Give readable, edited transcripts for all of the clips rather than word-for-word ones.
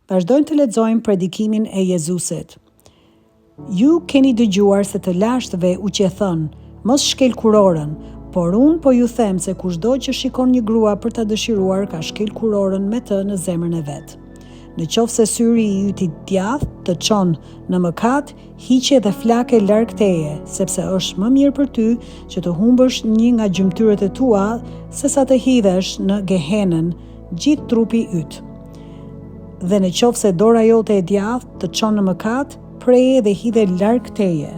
Vazhdojmë të lexojmë predikimin e Jezusit. Ju keni dëgjuar se të lashtëve u qethën, mos shkel kurorën, por unë po ju them se kushdo që shikon një grua për ta dëshiruar ka shkel kurorën me të në zemrën e vet. Në qoftë se syri i yt i djathtë të çon në mëkat, hiqe dhe flake larg teje, sepse është më mirë për ty që të humbësh një nga gjymtyrët e tua sesa të hidhesh në gehenën gjithë trupi yt. Dhe në qoftë se dora jote e djathtë të çon në mëkat, preje dhe hidhe larg teje,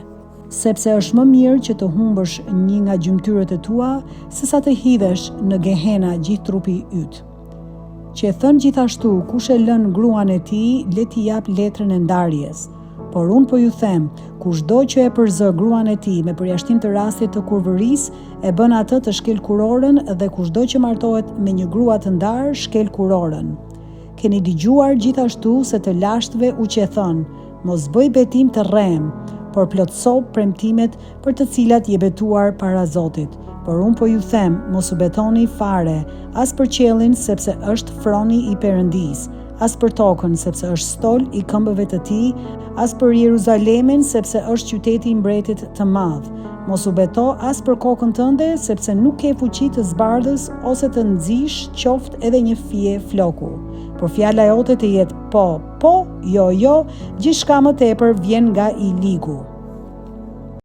sepse është më mirë që të humbësh një nga gjymtyrët e tua sesa të hidhesh në gehena gjithë trupi yt. Që e thënë gjithashtu, kush e lën gruan e tij, le t'i jap letrën e ndarjes. Por unë po ju them, kushdo që e përzë gruan e tij me përjashtim të rastit të kurvërisë, e bën atë të shkel kurorën, dhe kushdo që martohet me një grua të ndarë, shkel kurorën. Keni dëgjuar gjithashtu se të lashtëve u qethën, mos bëj betim të rrem, por plotso premtimet për të cilat je betuar para Zotit. Por unë po ju them, mos u betoni fare, as për qiellin sepse është froni i Perëndis, as për tokën sepse është stol i këmbëve të tij, as për Jeruzalemin sepse është qyteti i mbretit të madh. Mos u beto as për kokën tënde sepse nuk ke fuqi të zbardhës ose të nxish qoftë edhe një fije floku. Por fjala jote të jetë po, po, jo, gjithçka më tepër vjen nga i ligu.